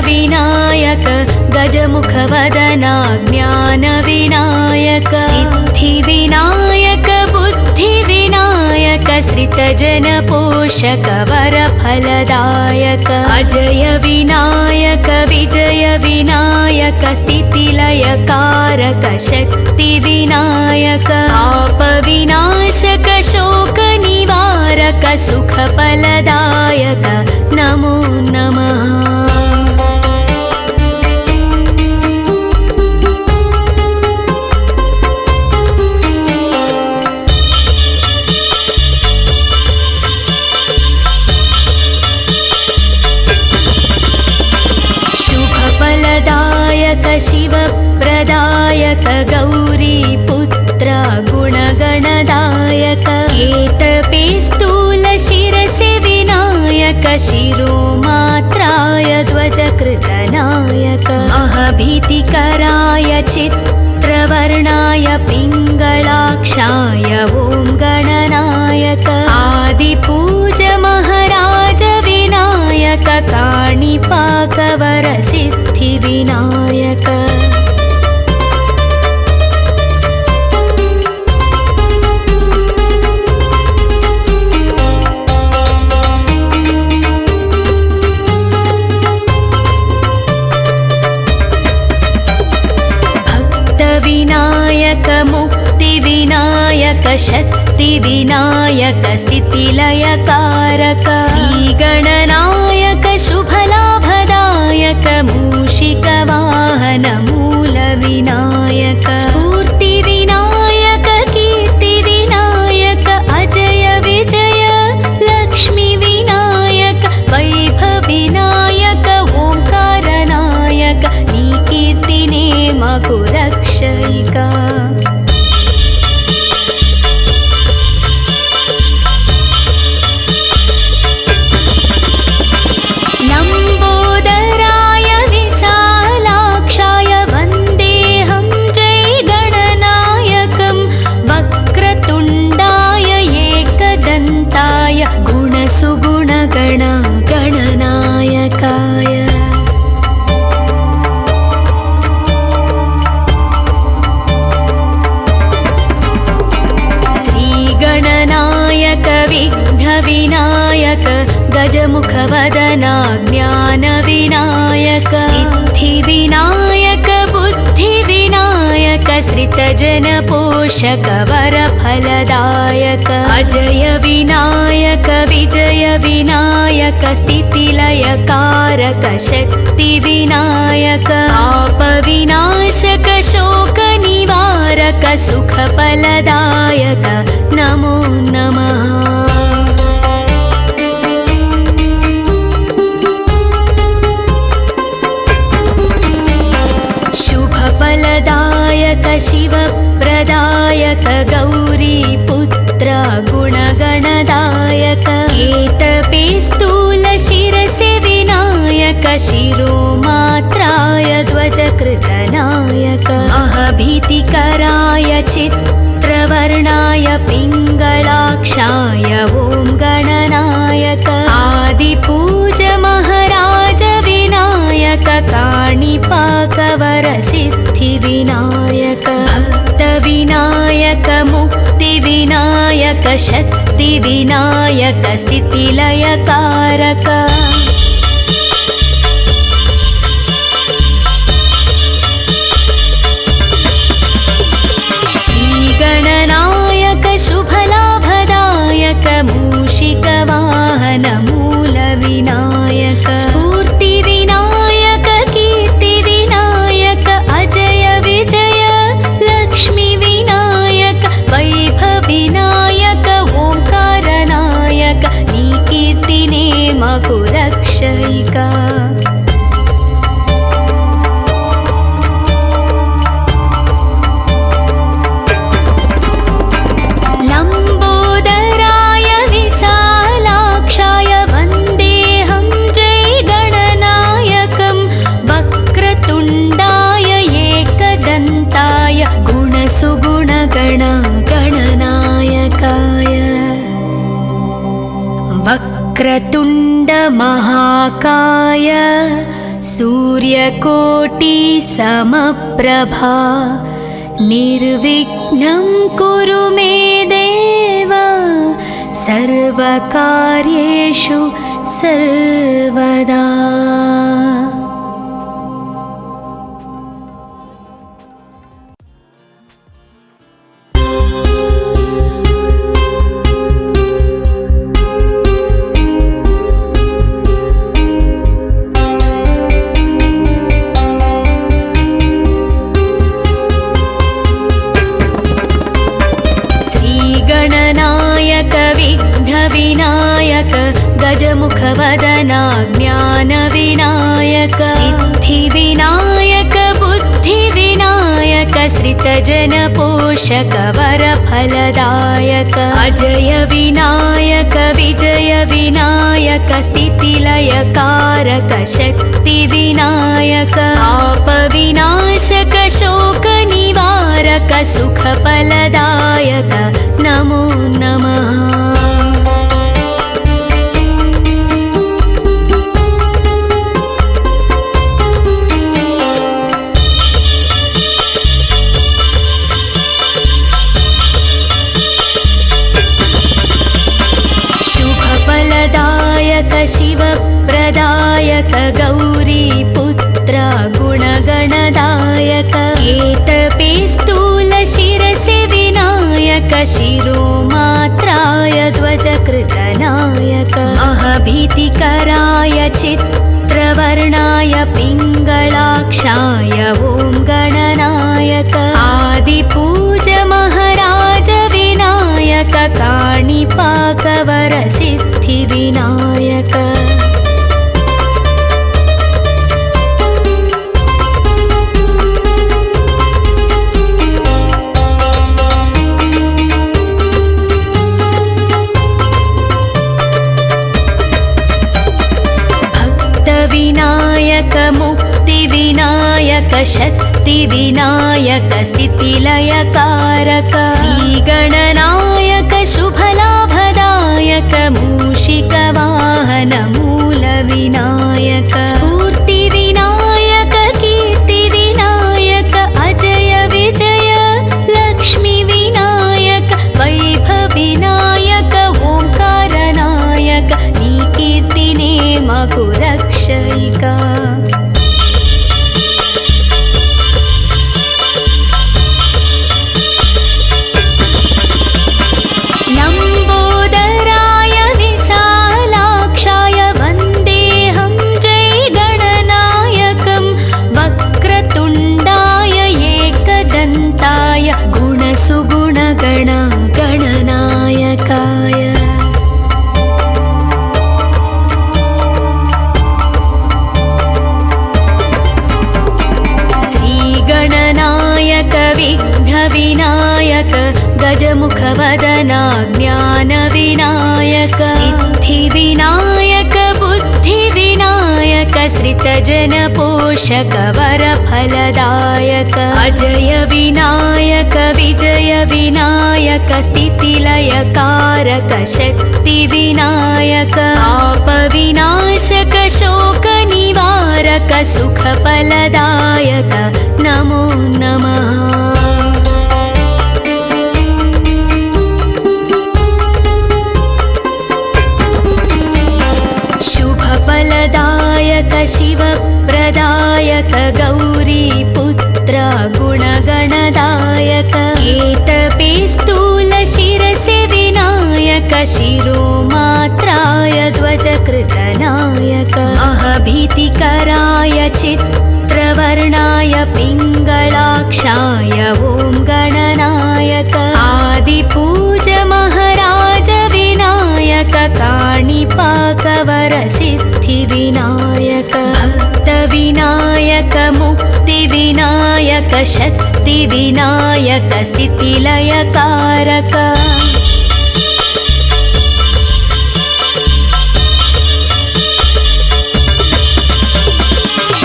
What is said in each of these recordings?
विनायक गजमुखवदना ज्ञानविनायक सिद्धिविनायक बुद्धिविनायक श्रितजनपोषक वरफलदायक अजय विनायक विजय विनायक स्थितिलयकारक शक्तिविनायक पापविनाशक शोकनिवारक सुखफलदायक नमो नमः। शुभफलदायक शिवप्रदायक गौरीपुत्र गुणगणदायक केतपे स्थूलशिरसि विनायक शिरोमात्राय ध्वजकृतनायक महभीतिकराय चित्रवर्णाय पिङ्गलाक्षाय ॐ गणनायक आदिपूज महाराज विनायक काणिपाकवर सिद्धिविनायक भक्तविनायक मुक्तिविनायक शक्तिविनायक स्थितिलयकारक श्रीगणनायक शुभलाभदायक मूषिकवाहन मूलविनायक स्फूर्तिविनायक कीर्तिविनायक अजय विजय लक्ष्मीविनायक वैभवविनायक ओंकारनायक नी कीर्तिने मकुरक्षयिका गणनायकाय श्रीगणनायक विघ्नविनायक गजमुखवदना ज्ञानविनायक सिद्धिविनायक बुद्धिविनायक श्रितजनपोषक वरफलदायक अजय विनायक विजय विनायक स्थितिलयकारक शक्तिविनायक पापविनाशक शोकनिवारक सुखफलदायक नमो नमः। शुभफलदायक शिवप्रदायक गौरीपुत्र गुणगणदायक केतपे स्थूलशिरसि विनायक शिरोमात्राय ध्वजकृतनायक महभीतिकराय चित्रवर्णाय पिङ्गलाक्षाय ॐ गणनायक आदिपूज महाराज विनायक काणिपाकवर सिद्धिविनायक भक्तविनायक मुक्तिविनायक शक्तिविनायक स्थितिलयकारक श्रीगणनायक शुभलाभदायक मूषिकवाहन मूलविनायक स्फूर्तिविनायक कीर्तिविनायक अजय विजय लक्ष्मीविनायक वैभवविनायक ओंकारनायक नी कीर्तिने मकुरक्षयिका गणनायकाय वक्रतुण्ड महाकाय सूर्यकोटि समप्रभा निर्विघ्नं कुरु मे देव सर्वकार्येषु सर्वदा। विघ्नविनायक गजमुखवदना ज्ञानविनायक सिद्धिविनायक बुद्धिविनायक श्रितजनपोषक वरफलदायक अजय विनायक विजय विनायक स्थितिलयकारक शक्तिविनायक आपविनाशक शोकनिवारक सुखफलदायक नमो नमः। शुभफलदायक शिवप्रदायक गौरीपुत्र गुणगणदायक केतपे स्थूलशिरसि विनायक शिरोमात्राय ध्वजकृतनायक अहभीतिकराय चित्रवर्णाय पिङ्गलाक्षाय ॐ गणनायक आदिपूज महाराज विनायक काणिपाकवर सिद्धिविनायक विनायक मुक्तिविनायक शक्तिविनायक स्थितिलयकारक श्रीगणनायक शुभलाभदायक मूषिकवाहन मूलविनायक स्फूर्तिविनायक कीर्तिविनायक अजय विजय लक्ष्मीविनायक वैभवविनायक ओंकारनायक नी कीर्तिने मकु रक्षयिका। लम्बोदराय विशालाक्षाय वन्देऽहं जय गणनायकं वक्रतुण्डाय एकदन्ताय गुणसुगुणगण गणनायकाय विघ्नविनायक गजमुखवदना ज्ञानविनायक सिद्धिविनायक बुद्धिविनायक श्रितजनपोषक वरफलदायक अजय विनायक विजय विनायक स्थितिलयकारक शक्तिविनायक आपविनाशक शोकनिवारक सुखफलदायक नमो नमः। शुभफलदायक शिवप्रदायक गौरीपुत्र गुणगणदायक केतपे स्थूलशिरसि विनायक शिरोमात्राय ध्वजकृतनायक अहभीतिकराय चित्रवर्णाय पिङ्गलाक्षाय ॐ गणनायक आदिपूज महाराज विनायक काणिपाकवर सिद्धिविनायक भक्तविनायक मुक्तिविनायक शक्तिविनायक स्थितिलयकारक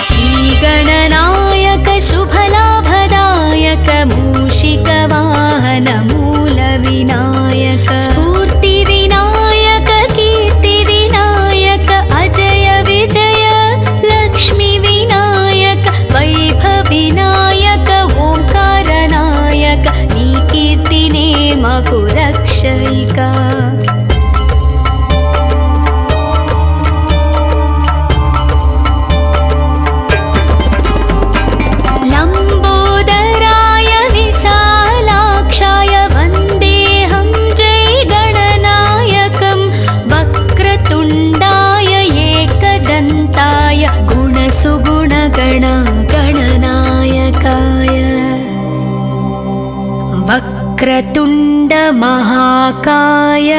श्रीगणनायक शुभलाभदायक मूषिकवाहन मूलविनायक स्फूर्तिविनायक कीर्तिविनायक अजय विजय लक्ष्मीविनायक वक्रतुण्ड महाकाय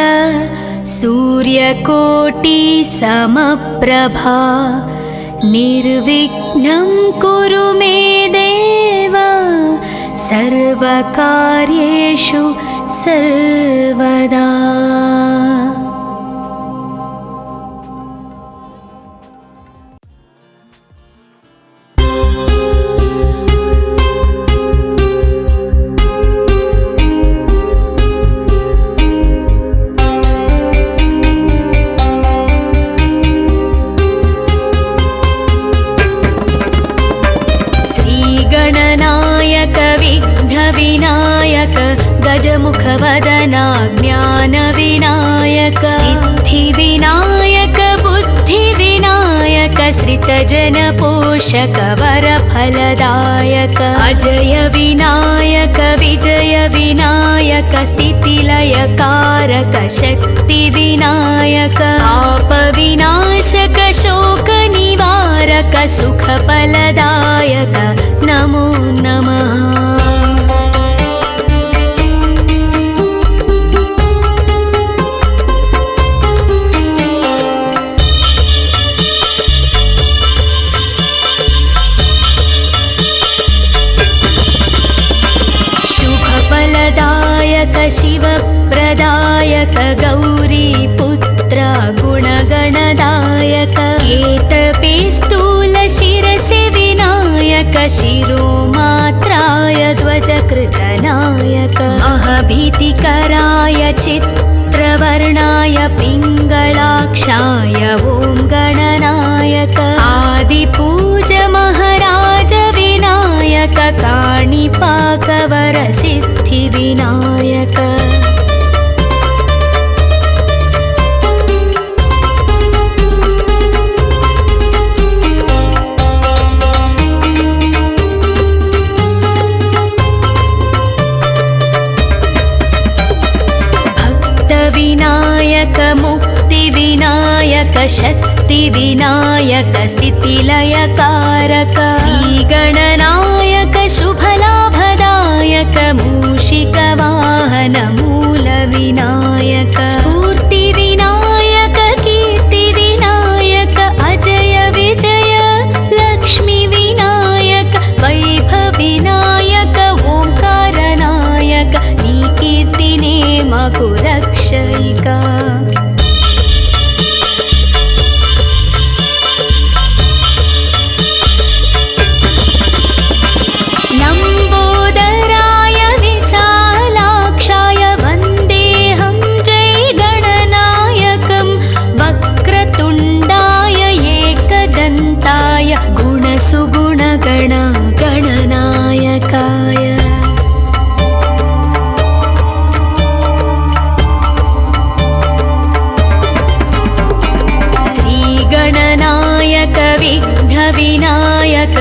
सूर्यकोटि समप्रभा निर्विघ्नं कुरु मे देव सर्वकार्येषु सर्वदा। गणनायक विघ्नविनायक गजमुखवदना ज्ञानविनायक सिद्धिविनायक बुद्धिविनायक श्रितजनपोषक वरफलदायक अजय विनायक विजय विनायक स्थितिलयकारक शक्तिविनायक आपविनाशक शोकनिवारक सुखफलदायक नमो नमः। शुभफलदायक शिवप्रदायक गौरीपुत्र गुणगणदायक एतपे स्थूल शिरसि विनायक शिरोमात्राय ध्वजकृतनायक अहभीतिकराय चित्रवर्णाय पिङ्गलाक्षाय ॐ गणनायक आदिपूज महाराज विनायक काणिपाकवर सिद्धिविनायक विनायक मुक्तिविनायक शक्तिविनायक स्थितिलयकारक श्रीगणनायक शुभलाभदायक मूषिकवाहन मूलविनायक स्फूर्तिविनायक कीर्तिविनायक अजय विजय लक्ष्मीविनायक वैभविनायक ओंकारनायक नी कीर्तिने मकु रक्षयिका लम्बोदराय विशालाक्षाय वन्देऽहं जय गणनायकं वक्रतुण्डाय एकदन्ताय गुणसुगुणगण गणनायकाय गणनायक विघ्नविनायक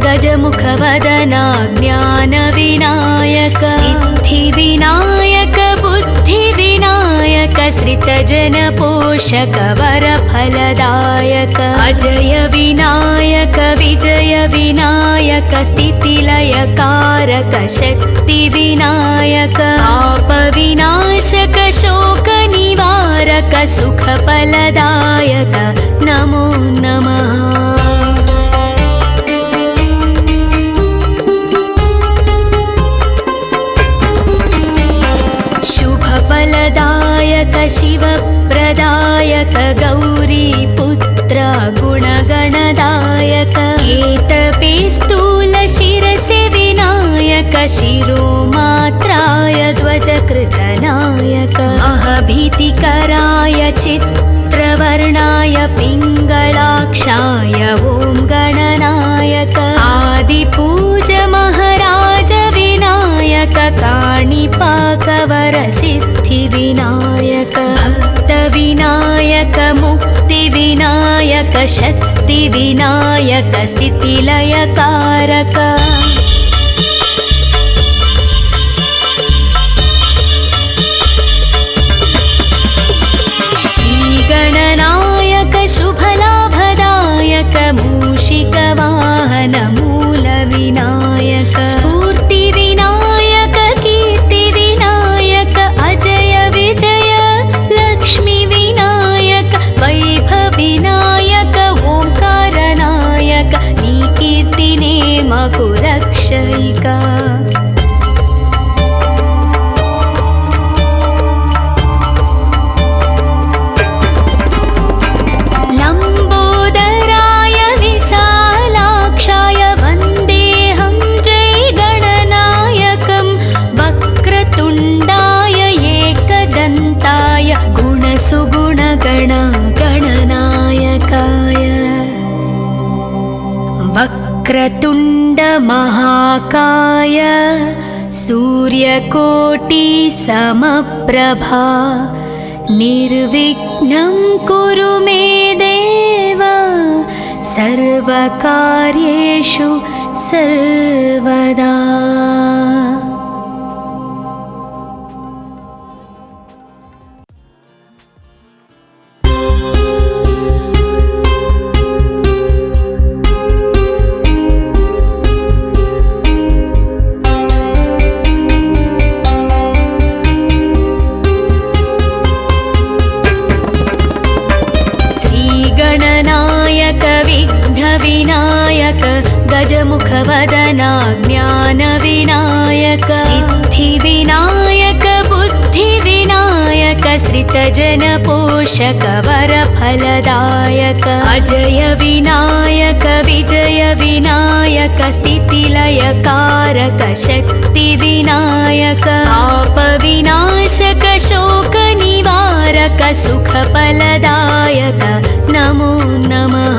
गजमुखवदना ज्ञानविनायक सिद्धिविनायक बुद्धिविनायक श्रितजनपोषक वरफलदायक अजय विनायक विजय विनायक स्थितिलयकारक शक्तिविनायक आपविनाशक शोकनिवारक सुखफलदायक नमो नमः। शुभफलदायक शिवप्रदायक गौरीपुत्र गुणगणदायक एतपे स्थूल शिरसि विनायक शिरोमात्राय ध्वजकृतनायक अहभीतिकराय चित्रवर्णाय पिङ्गलाक्षाय ॐ गणनायक आदिपूज महाराज विनायक काणिपाकवर सिद्धिविनायक भक्तविनायक मुक्तिविनायक शक्तिविनायक स्थितिलयकारक श्रीगणनायक शुभलाभदायक मूषिकवाहन मूलविनायक स्फूर्तिविनायक कीर्तिविनायक गणनायकाय वक्रतुण्ड महाकाय सूर्यकोटि समप्रभा निर्विघ्नं कुरु मे देव सर्वकार्येषु सर्वदा। विघ्नविनायक गजमुखवदना ज्ञानविनायक सिद्धिविनायक बुद्धिविनायक श्रितजनपोषक वरफलदायक अजय विनायक विजय विनायक स्थितिलयकारक शक्तिविनायक पापविनाशक शोकनिवारक सुखफलदायक नमो नमः।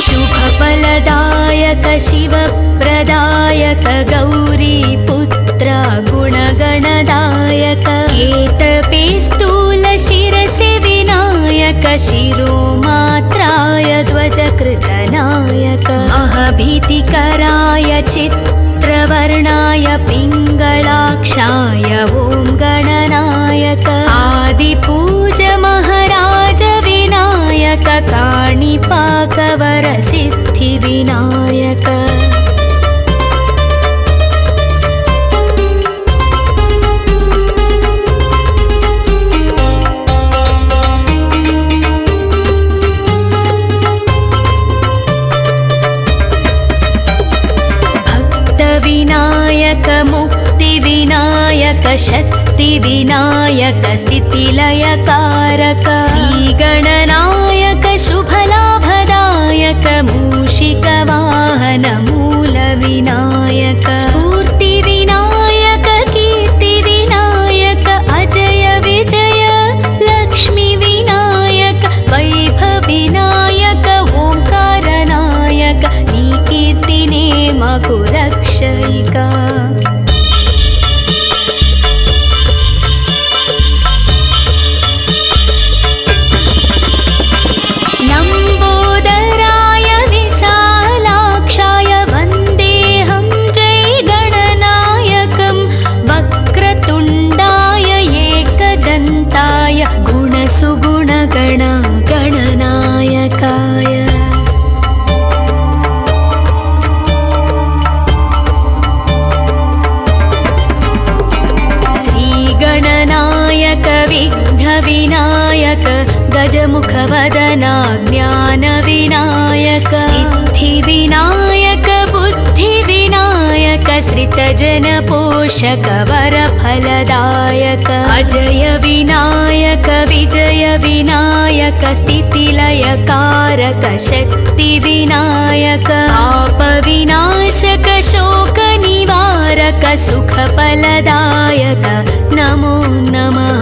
शुभफलदायक शिवप्रदायक गौरीपुत्र गुणगणदायक केतपे स्थूलशिरसि विनायक शिरोमात्राय ध्वजकृतनायक महभीतिकराय चित्रवर्णाय पिङ्गलाक्षाय ॐ गणनायक आदिपूज महाराज विनायक काणिपाकवर सिद्धिविनायक भक्तविनायक मुक्तिविनायक शक्तिविनायक स्थितिलयकारक श्रीगणनायक शुभलाभदायक मूषिकवाहन मूलविनायक स्फूर्तिविनायक कीर्तिविनायक अजय विजय लक्ष्मीविनायक वैभविनायक ओंकारनायक नी कीर्तिने मकुरक्षयिका गणनायकाय श्रीगणनायक विघ्नविनायक गजमुखवदना ज्ञानविनायक सिद्धिविनायक बुद्धिविनायक श्रितजनपोषक वरफलदायक अजय विनायक विजय विनायक स्थितिलयकारक शक्तिविनायक पापविनाशक शोकनिवारक सुखफलदायक नमो नमः।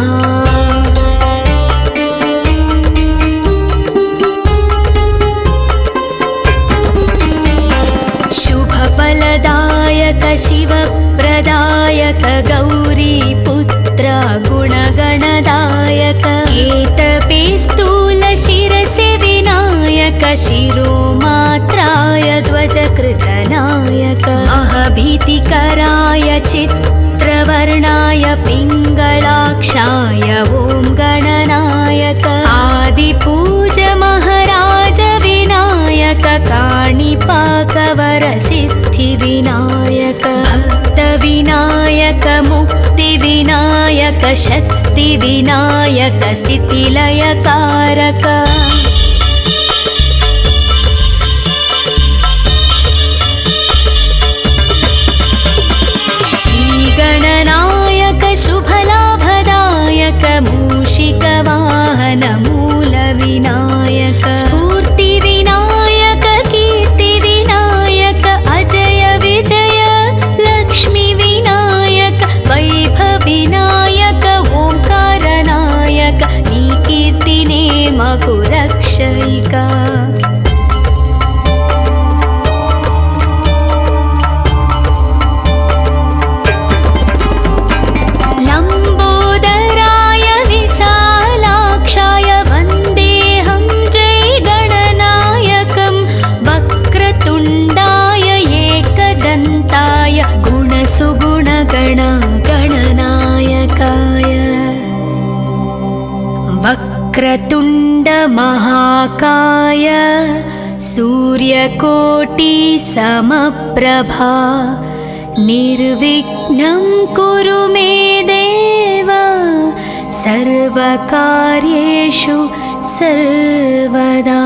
शुभफलदायक शिवप्रदायक गौरीपुत्र गुणगणदायक केतपे स्थूलशिरसि विनायक शिरोमात्राय ध्वजकृतनायक महभीतिकराय चित्रवर्णाय पिङ्गलाक्षाय ॐ गणनायक आदिपूज महाराज विनायक काणिपाकवर सिद्धिविनायक भक्तविनायक मुक्तिविनायक शक्तिविनायक स्थितिलयकारक श्रीगणनायक शुभलाभदायक मूषिकवाहन मकुरक्षयिका लम्बोदराय विशालाक्षाय वन्देऽहं जयगणनायकं वक्रतुण्डाय एकदन्ताय गुणसुगुणगणगणनायकाय वक्रतुण्डमहाकाय सूर्यकोटिसमप्रभा निर्विघ्नं कुरु मे देव सर्वकार्येषु सर्वदा।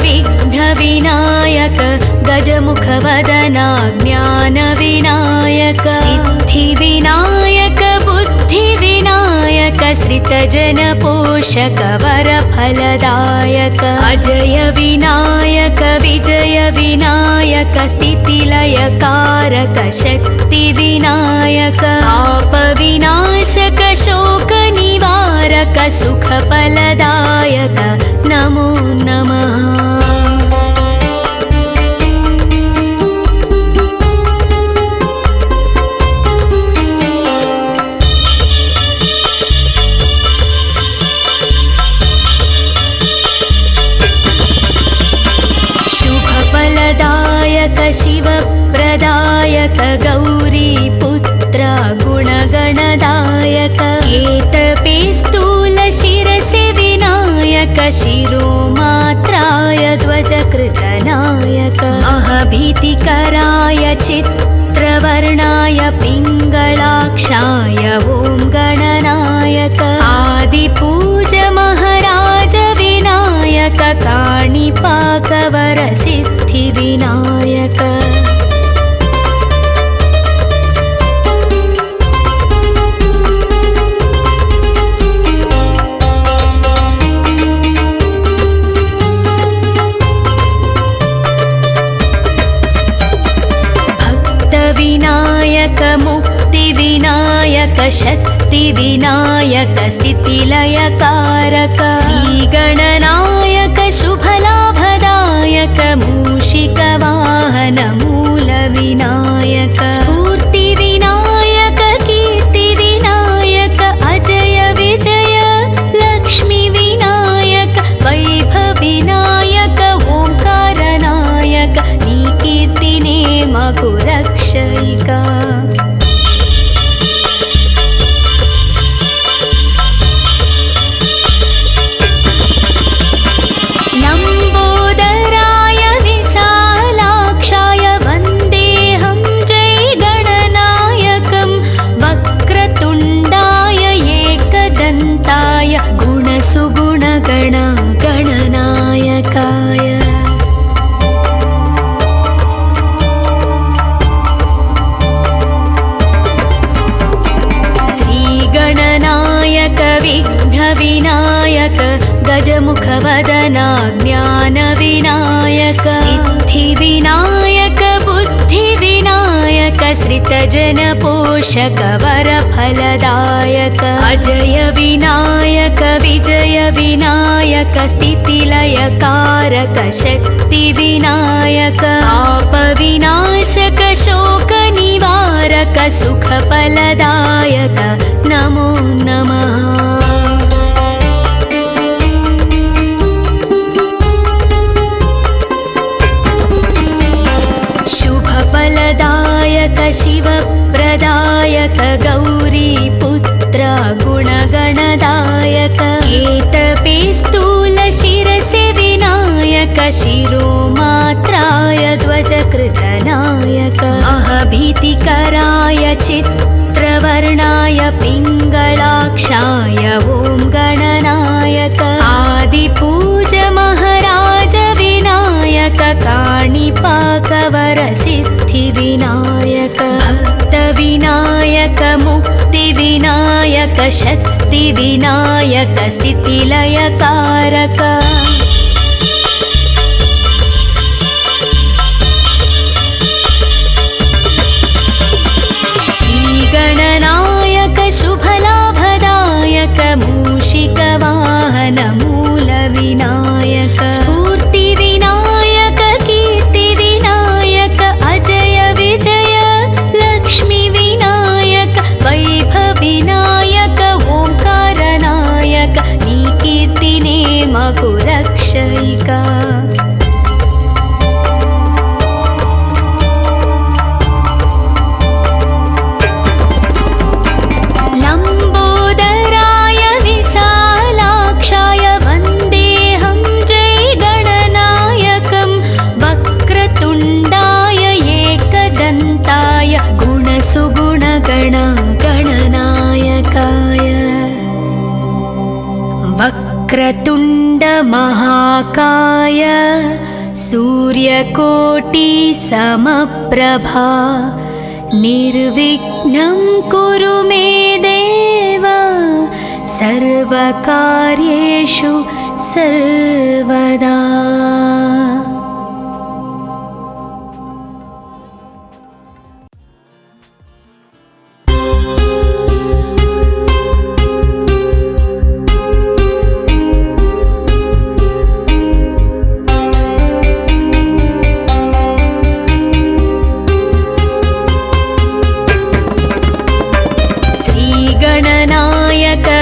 विघ्नविनायक गजमुखवदना ज्ञानविनायक सिद्धिविनायक बुद्धिविनायक श्रितजनपोषक वरफलदायक अजय विनायक विजय विनायक स्थितिलयकारक शक्तिविनायक पापविनाशक शोकनिवारक सुखफलदायक नमो नमः। शुभफलदायक शिवप्रदायक गौरीपुत्र गुणगणदायक केतपे स्थूलशिरसि विनायक शिरोमात्राय ध्वजकृतनायक महभीतिकराय चित्रवर्णाय पिङ्गलाक्षाय ॐ गणनायक आदिपूज महाराज विनायक काणिपाकवर सिद्धिविनायक विनायक मुक्तिविनायक शक्तिविनायक स्थितिलयकारक श्रीगणनायक शुभलाभदायक मूषिकवाहन मूलविनायक स्फूर्तिविनायक कीर्तिविनायक अजय विजय लक्ष्मीविनायक वैभवविनायक ओंकारनायक कीर्तिने मकुरक्षयिका लम्बोदराय विशालाक्षाय वन्देऽहं जयगणनायकं वक्रतुण्डाय एकदन्ताय गुणसुगुणगणगणनायकाय विघ्नविनायक गजमुखवदना ज्ञानविनायक सिद्धिविनायक बुद्धिविनायक श्रितजनपोषक वरफलदायक अजय विनायक विजय विनायक स्थितिलयकारक शक्तिविनायक पापविनाशक शोकनिवारक सुखफलदायक नमो नमः। शुभफलदायक शिवप्रदायक गौरीपुत्र गुणगणदायक केतपे स्थूलशिरसि विनायक शिरोमात्राय ध्वजकृतनायक महभीतिकराय चित्रवर्णाय पिङ्गलाक्षाय ॐ गणनायक आदिपूज महाराज विनायक काणिपाकवर सिद्धिविनायक विनायक मुक्तिविनायक शक्तिविनायक स्थितिलयकारक श्रीगणनायक शुभलाभदायक मूषिकवाहन मूलविनायक स्फूर्तिविनायक कीर्तिविनायक अजय विजय लक्ष्मीविनायक वैभवविनायक ओंकारनायक नी कीर्तिने मगु रक्षयिका वक्रतुण्ड महाकाय सूर्यकोटि समप्रभा निर्विघ्नं कुरु मे देव सर्वकार्येषु सर्वदा।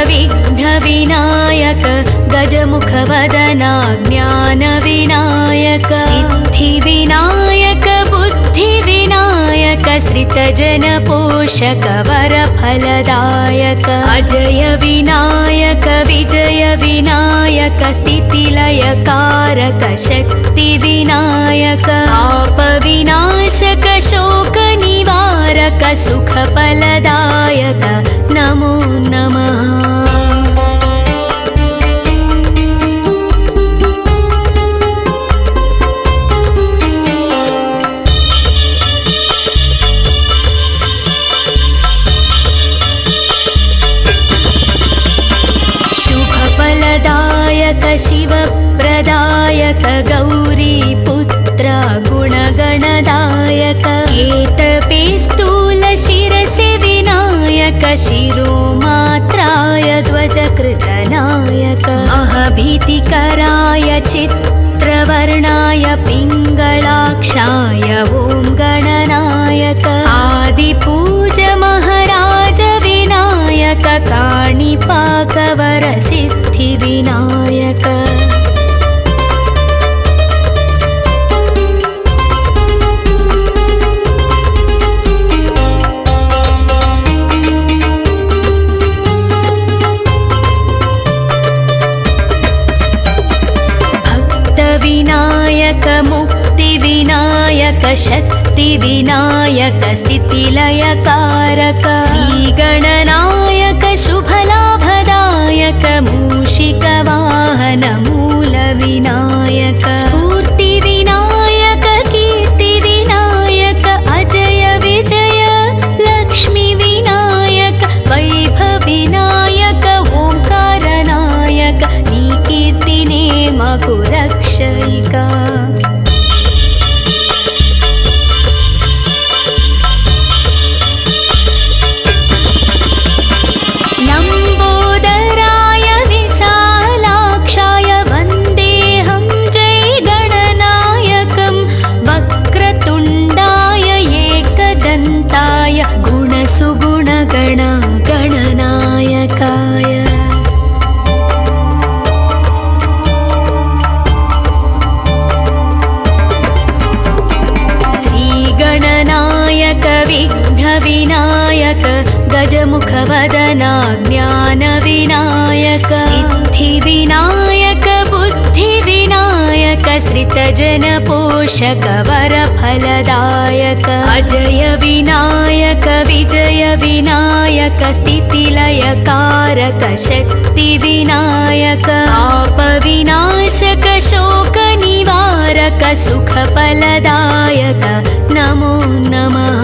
विघ्नविनायक गजमुखवदना ज्ञानविनायक सिद्धिविनायक बुद्धिविनायक श्रितजनपोषक वरफलदायक अजय विनायक विजय विनायक स्थितिलयकारक शक्तिविनायक आपविनाशक शोकनिवारक सुखफलदायक नमो नमः। शुभफलदायक शिवप्रदायक गौरीपुत्र गुणगणदायक केतपे स्थूल शिरसे विनायक शिरोमात्राय ध्वजकृतनायक अहभीतिकराय चित्रवर्णाय पिङ्गलाक्षाय ॐ गणनायक आदिपूज महाराज विनायक काणिपाकवर सिद्धिविनायक विनायक मुक्तिविनायक शक्तिविनायक स्थितिलयकारक श्रीगणनायक शुभलाभदायक मूषिकवाहन मूलविनायक स्फूर्तिविनायक कीर्तिविनायक अजय विजय लक्ष्मीविनायक वैभवविनायक ओंकारनायक नी कीर्तिने मगु रक्षयिका लम्बोदराय विशालाक्षाय वन्देऽहं जयगणनायकं वक्रतुण्डाय एकदन्ताय गुणसुगुणगण गणनायकाय विघ्नविनायक गजमुखवदना ज्ञानविनायक सिद्धिविनायक बुद्धिविनायक श्रितजनपोषक वरफलदायक अजय विनायक विजय विनायक स्थितिलयकारक शक्तिविनायक आपविनाशक शोकनिवारक सुखफलदायक नमो नमः।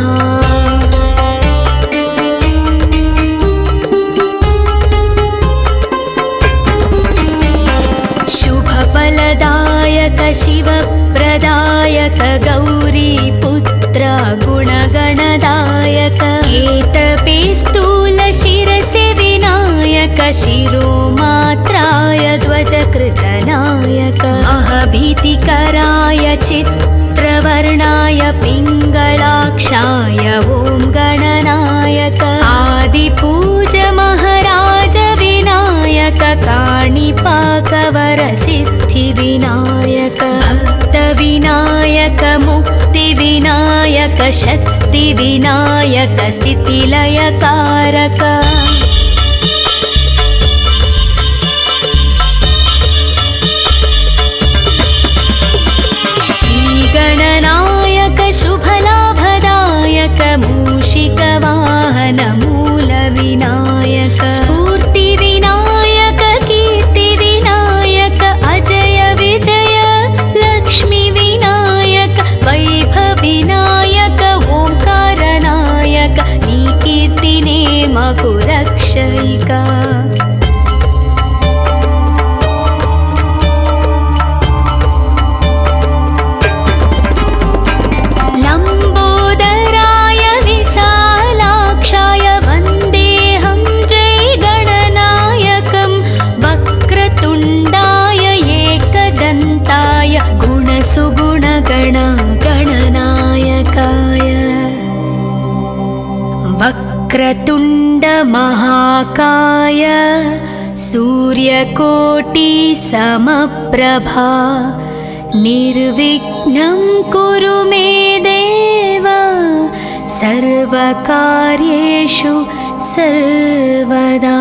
गौरीपुत्र गुणगणदायक केतपे स्थूलशिरसि विनायक शिरोमात्राय ध्वजकृतनायक अहभीतिकराय चित्रवर्णाय पिङ्गलाक्षाय ॐ गणनायक आदिपूज महाराज विनायक काणिपाकवरसिद्धिविनायक भक्तविनायक मुक्तिविनायक शक्तिविनायक स्थितिलयकारक श्रीगणनायक शुभलाभदायक मूषिकवाहन मूलविनायक स्फूर्तिविनायक कीर्तिविनायक अजय विजय लक्ष्मीविनायक वैभवविनायक ओंकारनायक नी कीर्तिने मकु रक्षयिका वक्रतुण्ड महाकाय सूर्यकोटि समप्रभा निर्विघ्नं कुरु मे देव सर्वकार्येषु सर्वदा।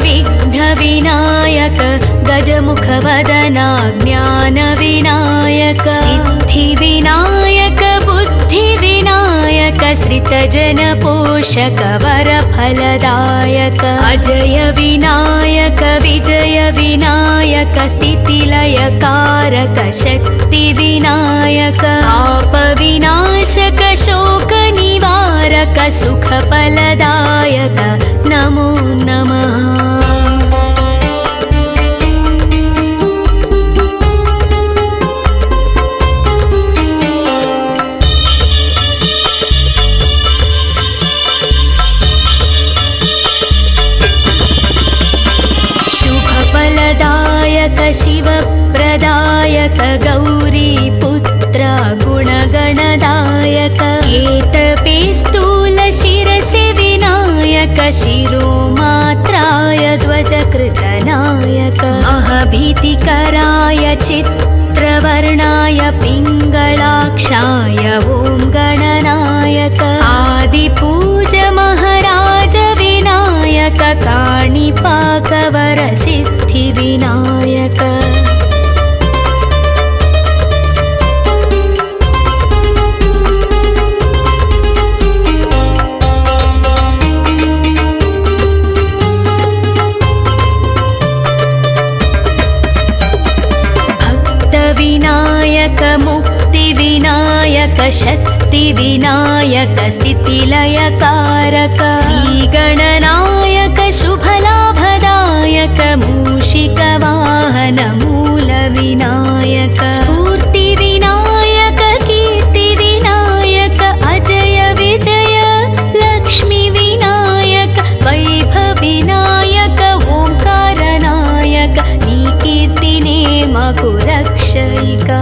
विघ्नविनायक गजमुखवदना ज्ञानविनायक सिद्धिविनायक बुद्धिविनायक श्रितजनपोषक वरफलदायक अजय विनायक विजय विनायक स्थितिलयकारक शक्तिविनायक पापविनाशक शोकनिवारक सुखफलदायक नमो नमः। शुभफलदायक शिवप्रदायक गौरीपुत्र गुणगणदायक केतपे स्थूलशिरसि विनायक शिरोमात्राय ध्वजकृतनायक अहभीतिकराय चित्रवर्णाय पिङ्गलाक्षाय ॐ गणनायक आदिपूज महाराज विनायक काणिपाकवरसिद्धिविनायक भक्तविनायक मुक्तिविनायक शक्तिविनायक स्थितिलयकारक श्रीगणनायक शुभलाभदायक मूषिकवाहन मूलविनायक स्फूर्तिविनायक कीर्तिविनायक अजय विजय लक्ष्मीविनायक वैभवविनायक ओंकारनायक नी कीर्तिने मकु रक्षयिका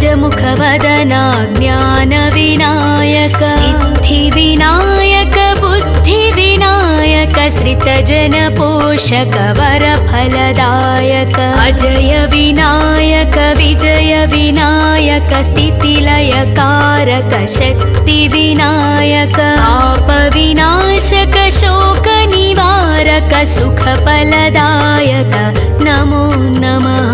गजमुखवदना ज्ञानविनायक सिद्धिविनायक बुद्धिविनायक श्रितजनपोषक वरफलदायक अजय विनायक विजय विनायक स्थितिलयकारक शक्तिविनायक पापविनाशक शोकनिवारक सुखफलदायक नमो नमः।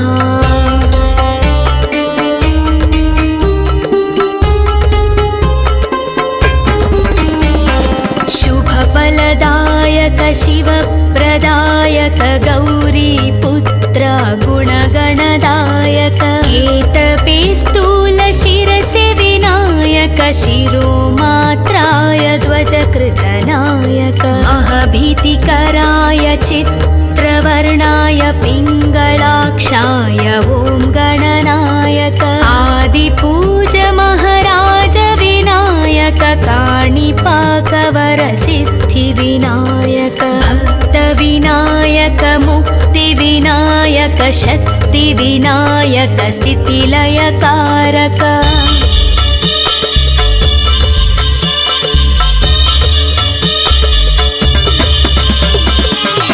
शुभफलदायक शिवप्रदायक गौरीपुत्र गुणगणदायक एतपे स्थूलशिरसि विनायक शिरोमात्राय ध्वजकृतनायक अहभीतिकराय चित्रवर्णाय पिङ्गलाक्षाय ॐ गणनायक आदिपूज महाराज विनायक काणिपाकवरसिद्धिविनायक भक्तविनायक मुक्तिविनायक शक्तिविनायक स्थितिलयकारक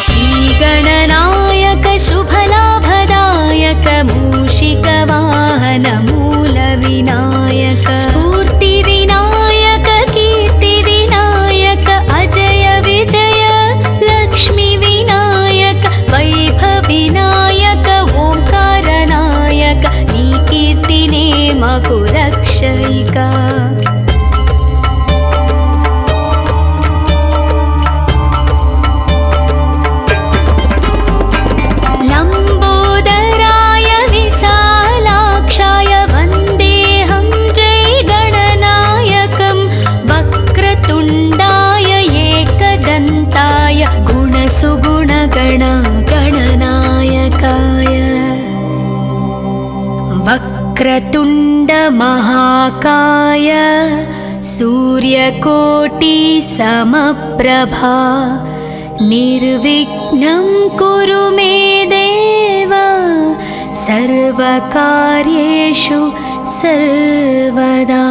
श्रीगणनायक शुभलाभदायक मूषिकवाहन मूलविनायक स्फूर्तिविनायक कीर्तिविनायक अजय विजय लक्ष्मीविनायक वैभविनायक ओंकारनायक नी कीर्तिने मकु रक्षयिका। लम्बोदराय विशालाक्षाय वन्देऽहं जय गणनायकं वक्रतुण्डाय एकदन्ताय गुणसुगुणगण गणनायकाय वक्रतुण्ड महाकाय सूर्यकोटि समप्रभा निर्विघ्नं कुरु मे देव सर्वकार्येषु सर्वदा।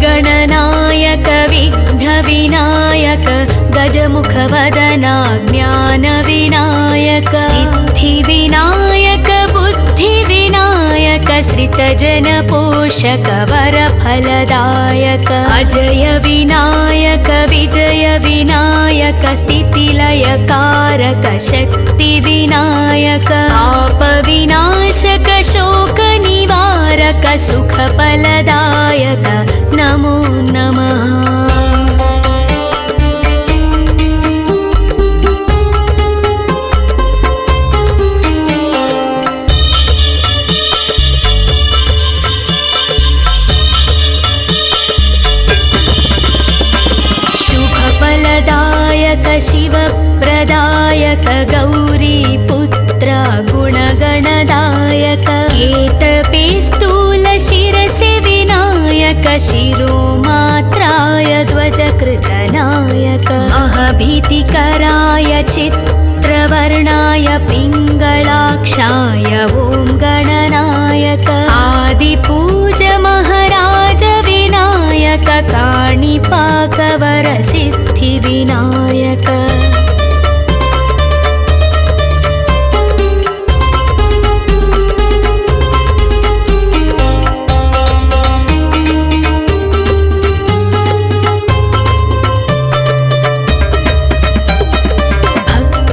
गणनायक विघ्नविनायक गजमुखवदना ज्ञानविनायक सिद्धिविनायक बुद्धिविनायक श्रितजनपोषक वरफलदायक अजय विनायक विजय विनायक स्थितिलयकारक शक्तिविनायक पापविनाशक शोकनिवारक सुखफलदायक नमो नमः। शुभफलदायक शिवप्रदायक गौरीपुत्र गुणगणदायक एतपे स्थूलशिरसि विनायक शिरोमात्राय ध्वजकृतनायक अहभीतिकराय चित्रवर्णाय पिङ्गलाक्षाय ॐ गणनायक आदिपूज महाराज विनायक काणिपाकवरसिद्धिविनायक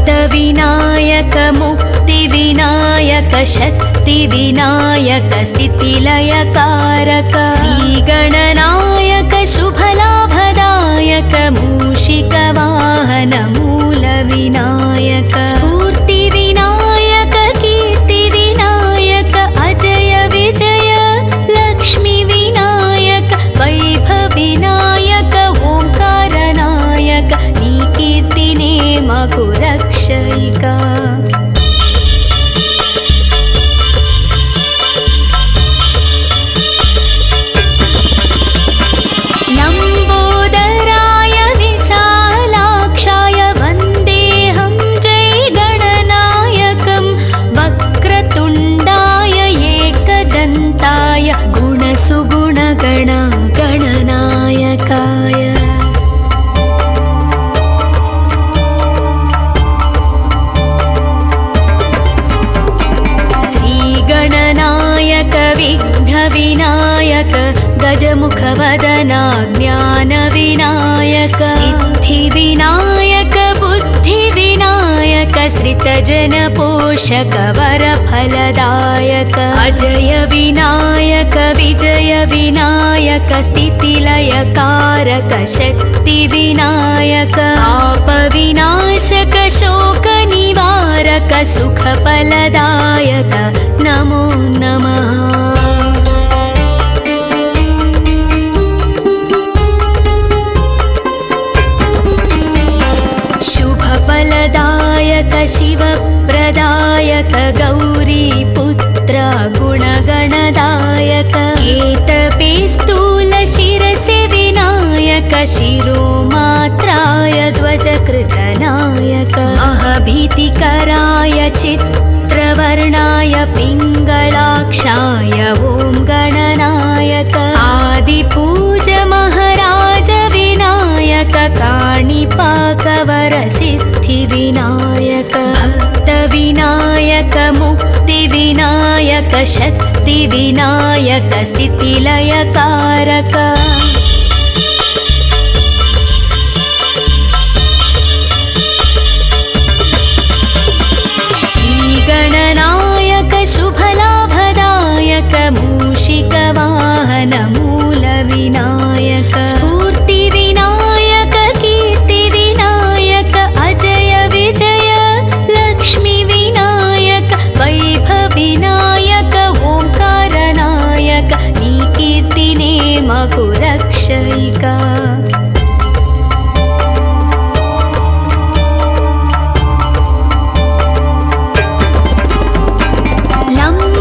भक्तविनायक मुक्तिविनायक शक्तिविनायक स्थितिलयकारक श्रीगणनायक शुभलाभदायक मूषिकवाहन मूलविनायक स्फूर्तिविनायक कीर्तिविनायक अजय विजय लक्ष्मीविनायक वैभविनायक ओंकारनायक नी कीर्ति మాకు రక్షయిక. లంబోదరాయ విశాలాక్షాయ వందేహం జై గణనాయకం వక్రతుండాయ ఏకదంతాయ గుణసుగుణగణ గణనాయకాయ. శ్రీగణనాయక విఘ్న వినాయక గజముఖవదన జ్ఞాన వినాయక సిద్ధి వినాయక బుద్ధి వినాయక శ్రితజన పోషక వర ఫలదాయక అజయ వినాయక విజయ వినాయక స్థితిలయ కారక శక్తి వినాయక పాప వినాశక శోక నివారక సుఖ ఫలదాయక నమో నమః. ఫలదాయక శివప్రదాయక గౌరీపుత్ర గుణగణదాయక కేతపే స్థూల శిరసి వినాయక శిరోమాత్రాయ ధ్వజకృతనాయక మహాభీతికరాయ చిత్రవర్ణాయ పింగళాక్షాయ ఓం గణనాయక ఆదిపూజ మహారాజ వినాయక కాణిపాకవర సిద్ధి వినాయక భక్త వినాయక ముక్తి వినాయక శక్తి వినాయక స్థితిలయ కారక శ్రీగణనాయక శుభలాభదాయక మూషిక వాహన మూల వినాయక స్ఫూర్తి వినాయక కీర్తి వినాయక అజయ విజయ లక్ష్మి వినాయక వైభవ వినాయక ఓంకార నాయక నీ కీర్తినే మాకు రక్షయిక.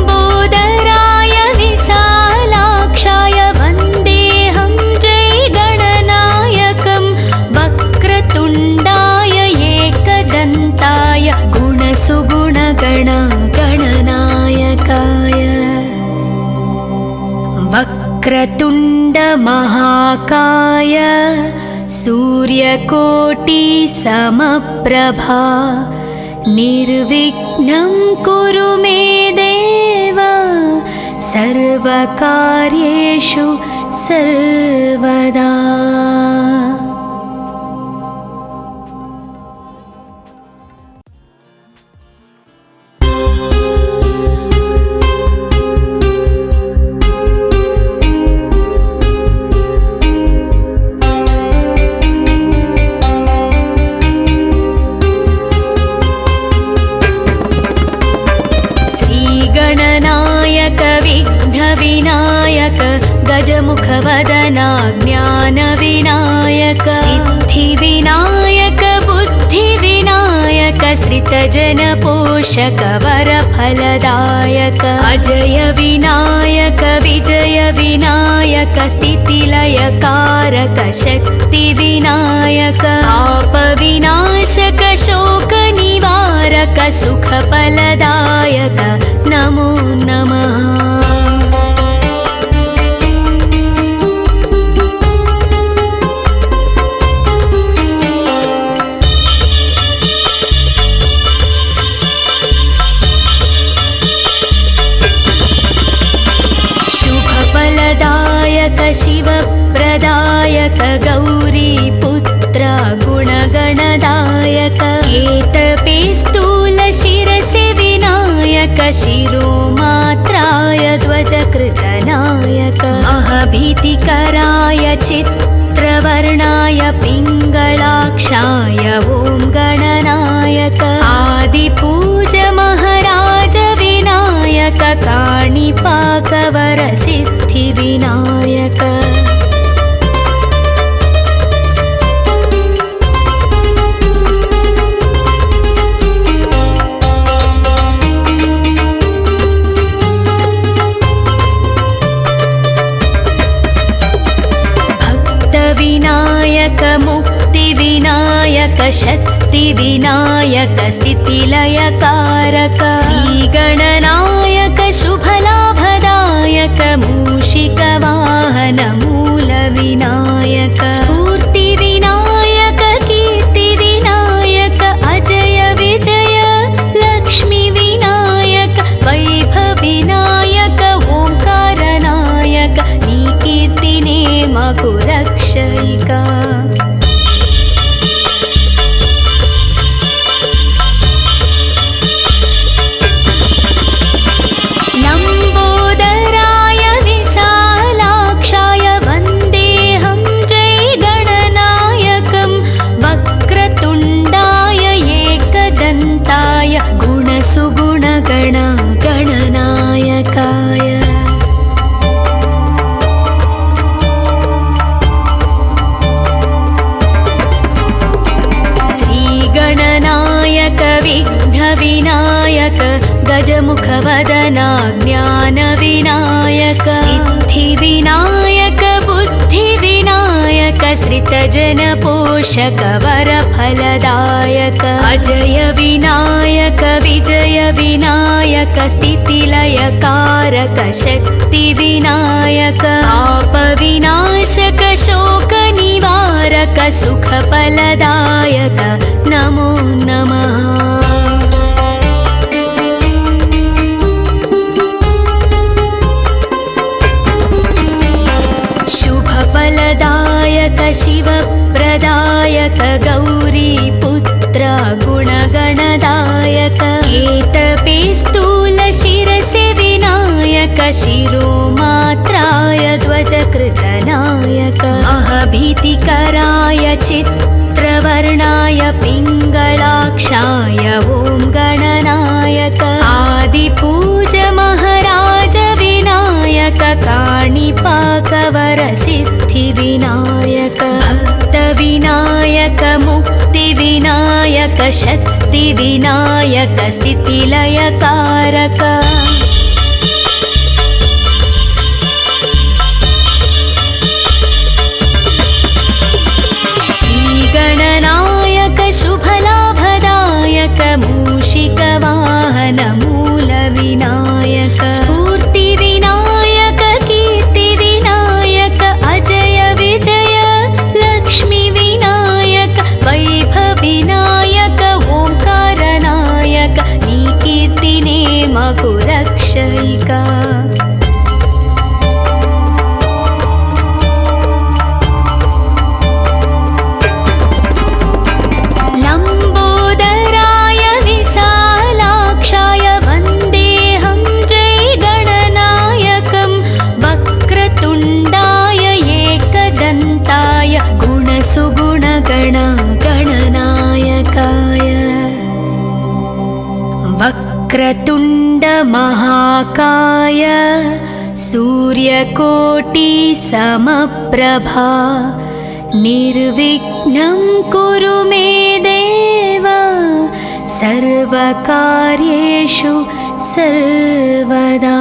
లంబోదరాయ విశాలాక్షాయ వందేహం జై గణనాయకం వక్రతుండాయ ఏకదంతాయ గుణసుగుణగణ గణనాయకాయ. వక్రతుండ మహాకాయ సూర్యకోటి సమప్రభా నిర్విఘ్నం కురు మే దేవ సర్వకార్యేషు సర్వదా. శ్రీగణనాయక విఘ్న వినాయక గజముఖవదన జ్ఞాన వినాయక సిద్ధి వినాయక బుద్ధి వినాయక శ్రితజన పోషక వర ఫలదాయక అజయ వినాయక విజయ వినాయక స్థితిలయ కారక శక్తి వినాయక పాప వినాశక శోక నివారక సుఖ ఫలదాయక నమో నమః. శుభఫలదాయక శివప్రదాయక గౌరీపుత్ర గుణగణదాయక కేతపే స్థూల శిరసి వినాయక శిరోమాత్రాయ ధ్వజకృతనాయక మహాభీతికరాయ చిత్రవర్ణాయ పింగళాక్షాయ ఓం గణనాయక ఆదిపూజ మహారాజ వినాయక కాణిపాకవర సిద్ధి వినాయక शक्तिविनायक स्थितिलयकारक श्रीगणनायक शुभलाभदायक मूषिकवाहन मूलविनायक स्फूर्तिविनायक कीर्तिविनायक अजय विजय लक्ष्मीविनायक वैभविनायक ओंकारनायक नी कीर्तिने मगु रक्षयिका विघ्नविनायक गजमुखवदना ज्ञानविनायक सिद्धिविनायक बुद्धिविनायक श्रितजनपोषक वरफलदायक अजय विनायक विजय विनायक स्थितिलयकारक शक्तिविनायक आपविनाशक शोकनिवारक सुखफलदायक नमो नमः। शुभफलदायक शिवप्रदायक गौरीपुत्र गुणगणदायक केतपे स्थूलशिरसि विनायक शिरोमात्राय ध्वजकृतनायक अहभीतिकराय चित्रवर्णाय पिङ्गलाक्षाय ॐ गणनायक आदिपूज महाराज विनायक काणिपाकवरसिद्धिविनायक भक्तविनायक मुक्तिविनायक शक्तिविनायक स्थितिलयकारक श्रीगणनायक शुभलाभदायक मूषिकवाहन मूलविनायक स्फूर्तिविनायक कीर्तिविनायक अजय विजय लक्ष्मीविनायक वैभविनायक ओंकारनायक नी कीर्तिने मगु रक्षयिका वक्रतुण्ड महाकाय सूर्यकोटि समप्रभा निर्विघ्नं कुरु मे देव सर्वकार्येषु सर्वदा।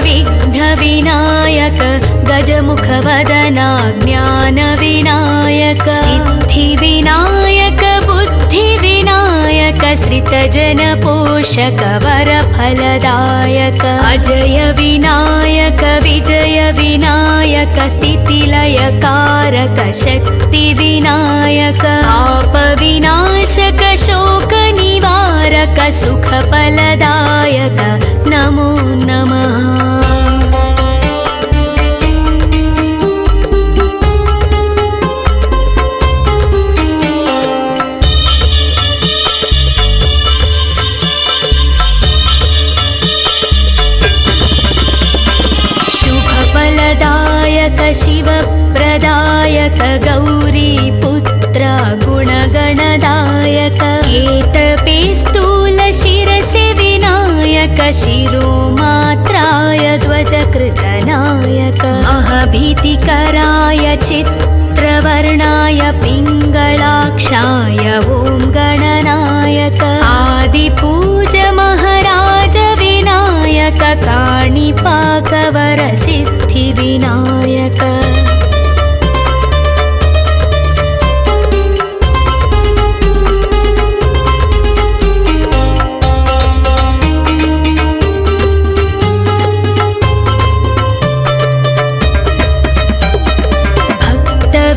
विघ्नविनायक गजमुखवदना ज्ञानविनायक सिद्धिविनायक बुद्धिविनायक श्रितजनपोषक वरफलदायक अजय विनायक विजय विनायक स्थितिलयकारक शक्तिविनायक आपविनाशक शोकनिवारक सुखफलदायक नमो नमः। शुभफलदायक शिवप्रदायक गौरीपुत्र गुणगणदायक केतपे स्थूलशिरसि विनायक शिरोमात्राय ध्वजकृतनायक महभीतिकराय चित्रवर्णाय पिङ्गलाक्षाय ॐ गणनायक आदिपूज महाराज विनायक काणिपाकवरसिद्धिविनायक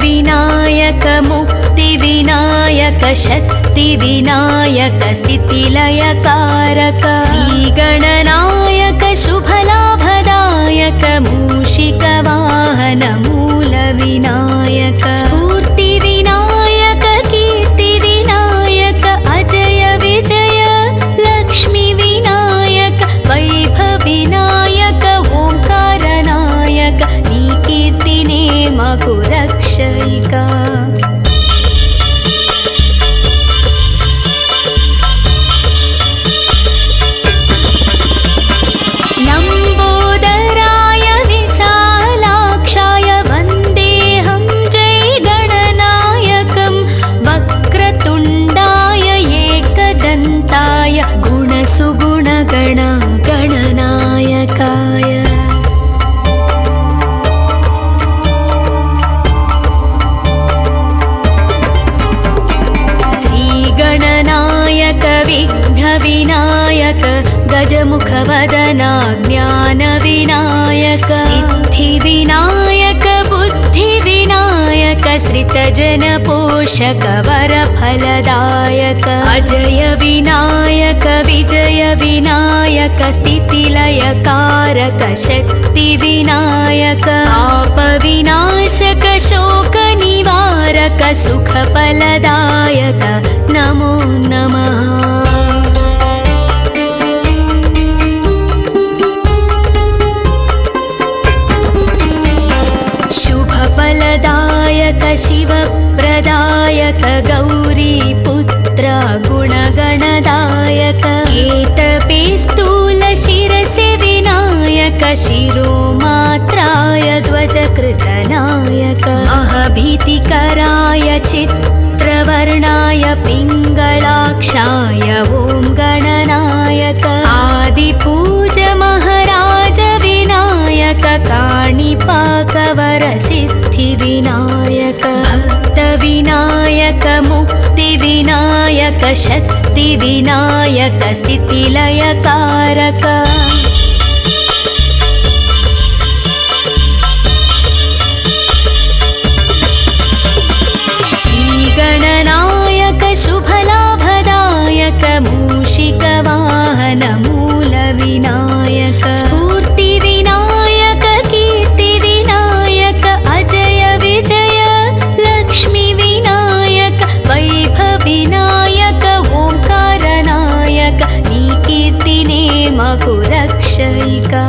विनायक मुक्तिविनायक शक्तिविनायक स्थितिलयकारक श्रीगणनायक शुभलाभदायक मूषिकवाहन मूलविनायक स्फूर्तिविनायक कीर्तिविनायक अजय विजय लक्ष्मीविनायक वैभविनायक ओंकारनायक नी कीर्तिने मकु रक्षयिका लम्बोदराय विशालाक्षाय वन्देऽहं जय गणनायकं वक्रतुण्डाय एकदन्ताय गुणसुगुणगण गणनायकाय गणनायक विघ्नविनायक गजमुखवदना ज्ञानविनायक सिद्धिविनायक बुद्धिविनायक श्रितजनपोषक वरफलदायक अजय विनायक विजय विनायक स्थितिलयकारक शक्तिविनायक आपविनाशक शोकनिवारक सुखफलदायक नमो नमः शुभफलदायक शिवप्रदायक गौरीपुत्र गुणगणदायक केतपे स्थूलशिरसि विनायक शिरोमात्राय ध्वजकृतनायक महभीतिकराय चित्रवर्णाय पिङ्गलाक्षाय ॐ गणनायक आदिपूज महाराज विनायक काणिपाकवरसिद्धिविनायक भक्तविनायक मुक्तिविनायक शक्तिविनायक स्थितिलयकारक श्रीगणनायक शुभलाभदायक मूषिकवाहन मूलविनायक स्फूर्तिविनायक कीर्तिविनायक अजय विजय लक्ष्मीविनायक वैभविनायक ओंकारनायक नी कीर्तिने मकु रक्षयिका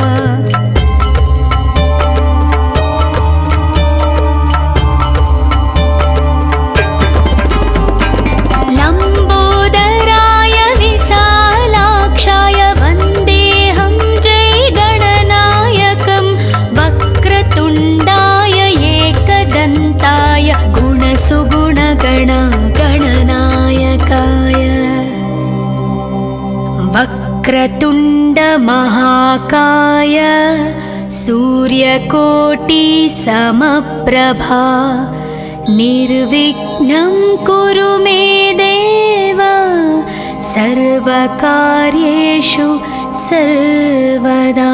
लम्बोदराय विशालाक्षाय वन्देऽहं जय गणनायकं वक्रतुण्डाय एकदन्ताय गुणसुगुणगण गणनायकाय वक्रतुण्ड महाकाय सूर्यकोटि समप्रभा निर्विघ्नं कुरु मे देव सर्वकार्येषु सर्वदा।